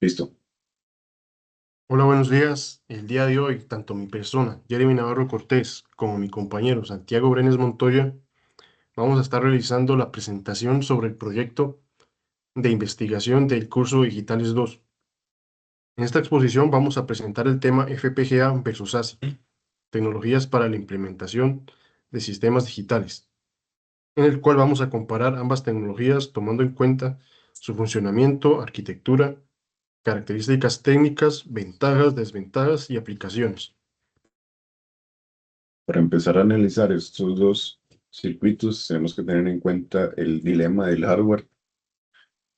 Listo. Hola, buenos días. El día de hoy, tanto mi persona, Jeremy Navarro Cortés, como mi compañero Santiago Brenes Montoya, vamos a estar realizando la presentación sobre el proyecto de investigación del curso Digitales 2. En esta exposición vamos a presentar el tema FPGA versus ASIC, tecnologías para la implementación de sistemas digitales, en el cual vamos a comparar ambas tecnologías tomando en cuenta su funcionamiento, arquitectura, características técnicas, ventajas, desventajas y aplicaciones. Para empezar a analizar estos dos circuitos, tenemos que tener en cuenta el dilema del hardware,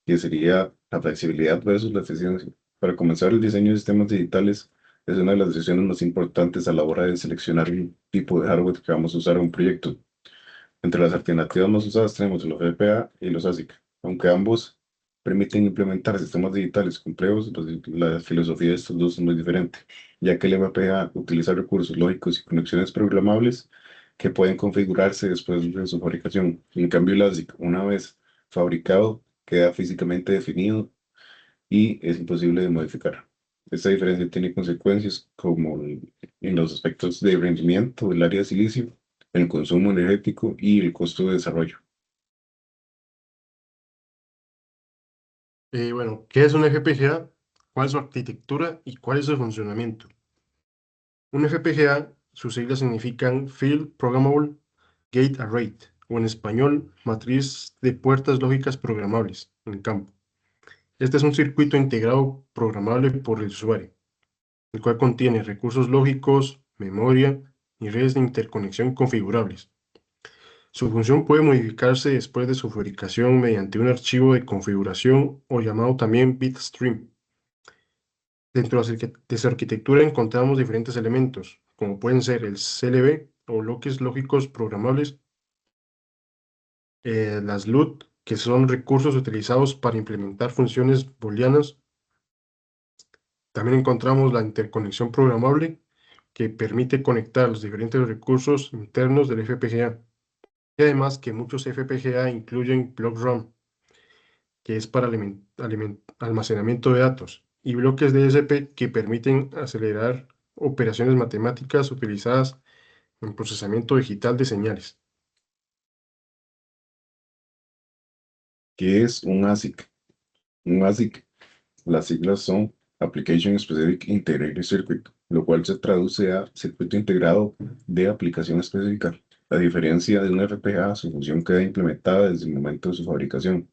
que sería la flexibilidad versus la eficiencia. Para comenzar, el diseño de sistemas digitales es una de las decisiones más importantes a la hora de seleccionar el tipo de hardware que vamos a usar en un proyecto. Entre las alternativas más usadas tenemos los FPGA y los ASIC. Aunque ambos permiten implementar sistemas digitales complejos, la filosofía de estos dos es muy diferente, ya que el FPGA utiliza recursos lógicos y conexiones programables que pueden configurarse después de su fabricación. En cambio, el ASIC, una vez fabricado, queda físicamente definido y es imposible de modificar. Esta diferencia tiene consecuencias como en los aspectos de rendimiento del área de silicio, el consumo energético y el costo de desarrollo. Bueno, ¿qué es un FPGA? ¿Cuál es su arquitectura y cuál es su funcionamiento? Un FPGA, sus siglas significan Field Programmable Gate Array, o en español, matriz de puertas lógicas programables en campo. Este es un circuito integrado programable por el usuario, el cual contiene recursos lógicos, memoria y redes de interconexión configurables. Su función puede modificarse después de su fabricación mediante un archivo de configuración o llamado también bitstream. Dentro de su arquitectura encontramos diferentes elementos, como pueden ser el CLB o bloques lógicos programables, las LUT, que son recursos utilizados para implementar funciones booleanas. También encontramos la interconexión programable, que permite conectar los diferentes recursos internos del FPGA. Y además que muchos FPGA incluyen block RAM, que es para almacenamiento de datos, y bloques DSP que permiten acelerar operaciones matemáticas utilizadas en procesamiento digital de señales. ¿Qué es un ASIC? Un ASIC, las siglas son Application Specific Integrated Circuit, lo cual se traduce a circuito integrado de aplicación específica. A diferencia de un FPGA, su función queda implementada desde el momento de su fabricación.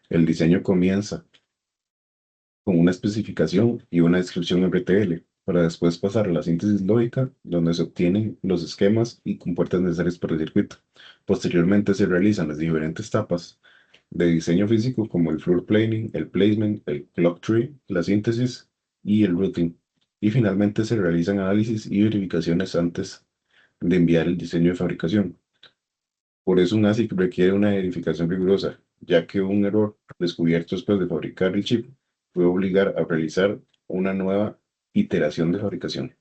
El diseño comienza con una especificación y una descripción RTL, para después pasar a la síntesis lógica, donde se obtienen los esquemas y compuertas necesarias para el circuito. Posteriormente se realizan las diferentes etapas de diseño físico, como el floor planning, el placement, el clock tree, la síntesis y el routing. Y finalmente se realizan análisis y verificaciones antes de enviar el diseño de fabricación. Por eso un ASIC requiere una verificación rigurosa, ya que un error descubierto después de fabricar el chip puede obligar a realizar una nueva iteración de fabricación.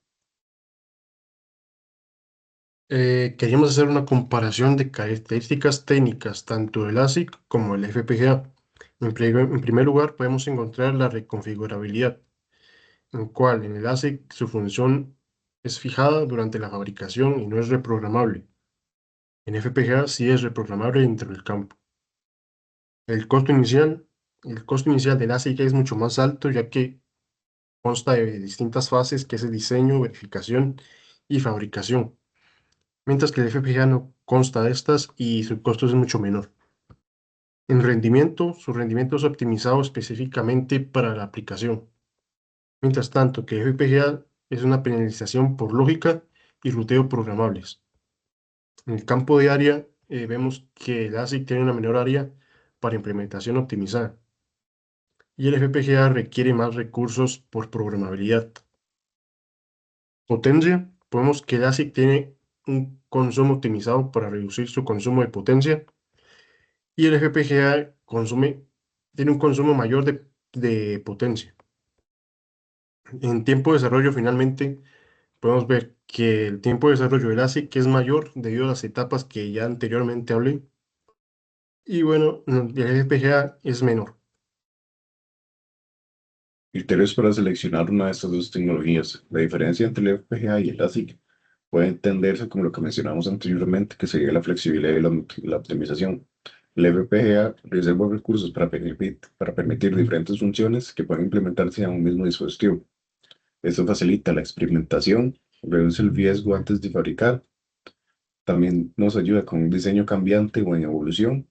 Queríamos hacer una comparación de características técnicas tanto del ASIC como del FPGA. En primer lugar, podemos encontrar la reconfigurabilidad, en el cual en el ASIC su función es fijada durante la fabricación y no es reprogramable. En FPGA sí es reprogramable dentro del campo. El costo inicial, el costo inicial del ASIC es mucho más alto, ya que consta de distintas fases, que es el diseño, verificación y fabricación, mientras que el FPGA no consta de estas y su costo es mucho menor. En rendimiento, su rendimiento es optimizado específicamente para la aplicación, mientras tanto que FPGA es una penalización por lógica y ruteo programables. En el campo de área, vemos que el ASIC tiene una menor área para implementación optimizada y el FPGA requiere más recursos por programabilidad. Potencia, vemos que el ASIC tiene un consumo optimizado para reducir su consumo de potencia y el FPGA tiene un consumo mayor de potencia. En tiempo de desarrollo, finalmente, podemos ver que el tiempo de desarrollo del ASIC es mayor debido a las etapas que ya anteriormente hablé. Y bueno, el FPGA es menor. Criterios para seleccionar una de estas dos tecnologías. La diferencia entre el FPGA y el ASIC puede entenderse como lo que mencionamos anteriormente, que sería la flexibilidad y la optimización. El FPGA reserva recursos para permitir diferentes funciones que pueden implementarse en un mismo dispositivo. Esto facilita la experimentación, reduce el riesgo antes de fabricar, también nos ayuda con un diseño cambiante o en evolución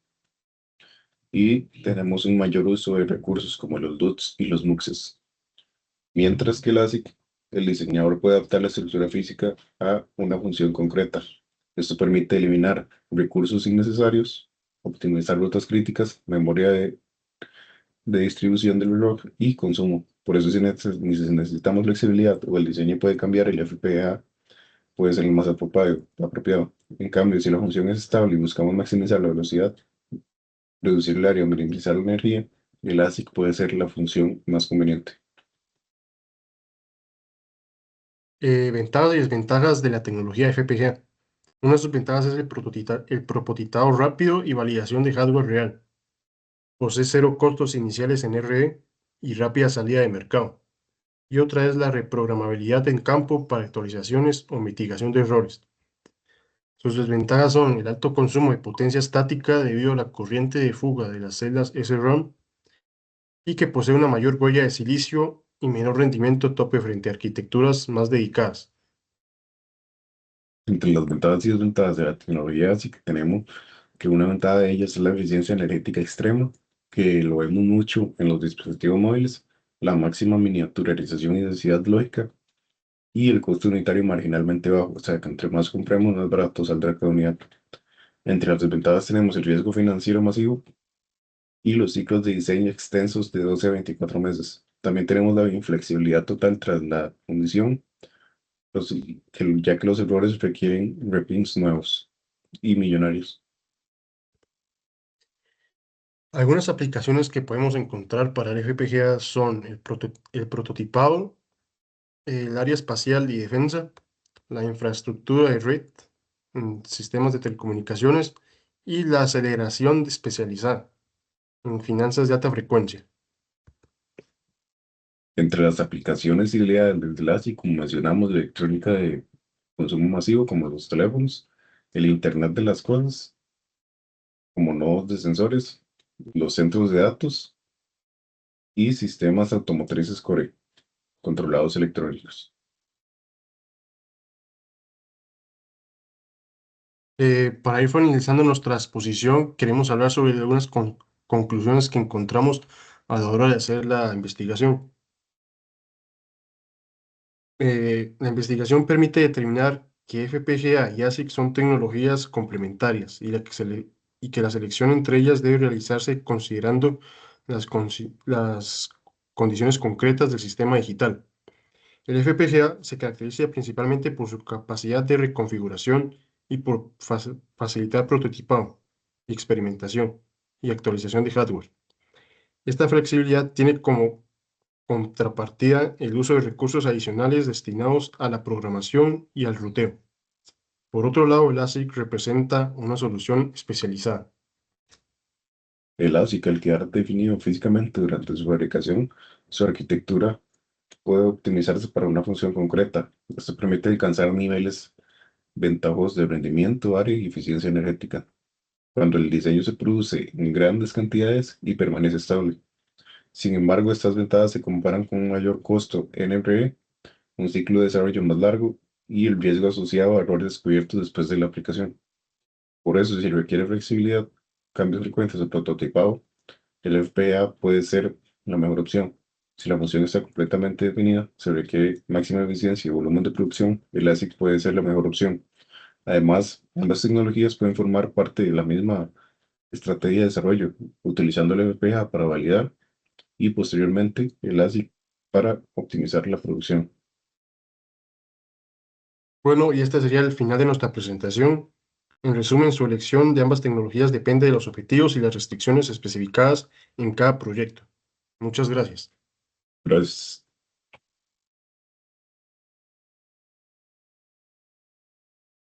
y tenemos un mayor uso de recursos como los LUTs y los MUXes. Mientras que el ASIC, el diseñador puede adaptar la estructura física a una función concreta. Esto permite eliminar recursos innecesarios, optimizar rutas críticas, de distribución del reloj y consumo. Por eso si necesitamos flexibilidad o el diseño puede cambiar, el FPGA puede ser el más apropiado. En cambio, si la función es estable y buscamos maximizar la velocidad, reducir el área o minimizar la energía, el ASIC puede ser la función más conveniente. Ventajas y desventajas de la tecnología FPGA. Una de sus ventajas es el prototipado rápido y validación de hardware real. Posee cero costos iniciales en RE y rápida salida de mercado. Y otra es la reprogramabilidad en campo para actualizaciones o mitigación de errores. Sus desventajas son el alto consumo de potencia estática debido a la corriente de fuga de las celdas SRAM y que posee una mayor huella de silicio y menor rendimiento tope frente a arquitecturas más dedicadas. Entre las ventajas y desventajas de la tecnología ASIC tenemos que una ventaja de ellas es la eficiencia energética extrema, que lo vemos mucho en los dispositivos móviles, la máxima miniaturización y densidad lógica, y el costo unitario marginalmente bajo, o sea que entre más compremos, más barato saldrá cada unidad. Entre las desventajas tenemos el riesgo financiero masivo y los ciclos de diseño extensos de 12 a 24 meses. También tenemos la inflexibilidad total tras la fundición, ya que los errores requieren repins nuevos y millonarios. Algunas aplicaciones que podemos encontrar para el FPGA son el prototipado, el área espacial y defensa, la infraestructura de red, sistemas de telecomunicaciones y la aceleración especializada en finanzas de alta frecuencia. Entre las aplicaciones ideales del ASIC, como mencionamos, la electrónica de consumo masivo, como los teléfonos, el Internet de las cosas, como nodos de sensores, los centros de datos y sistemas automotrices controlados electrónicos. Para ir finalizando nuestra exposición, queremos hablar sobre algunas conclusiones que encontramos a la hora de hacer la investigación. La investigación permite determinar que FPGA y ASIC son tecnologías complementarias y que la selección entre ellas debe realizarse considerando las condiciones concretas del sistema digital. El FPGA se caracteriza principalmente por su capacidad de reconfiguración y por facilitar prototipado, experimentación y actualización de hardware. Esta flexibilidad tiene como contrapartida el uso de recursos adicionales destinados a la programación y al ruteo. Por otro lado, el ASIC representa una solución especializada. El ASIC, al quedar definido físicamente durante su fabricación, su arquitectura puede optimizarse para una función concreta. Esto permite alcanzar niveles ventajosos de rendimiento, área y eficiencia energética, cuando el diseño se produce en grandes cantidades y permanece estable. Sin embargo, estas ventajas se comparan con un mayor costo NRE, un ciclo de desarrollo más largo y el riesgo asociado a errores descubiertos después de la aplicación. Por eso, si requiere flexibilidad, cambios frecuentes o prototipado, el FPGA puede ser la mejor opción. Si la función está completamente definida, se requiere máxima eficiencia y volumen de producción, el ASIC puede ser la mejor opción. Además, ambas tecnologías pueden formar parte de la misma estrategia de desarrollo, utilizando el FPGA para validar y posteriormente el ASIC para optimizar la producción. Bueno, y este sería el final de nuestra presentación. En resumen, su elección de ambas tecnologías depende de los objetivos y las restricciones especificadas en cada proyecto. Muchas gracias. Gracias.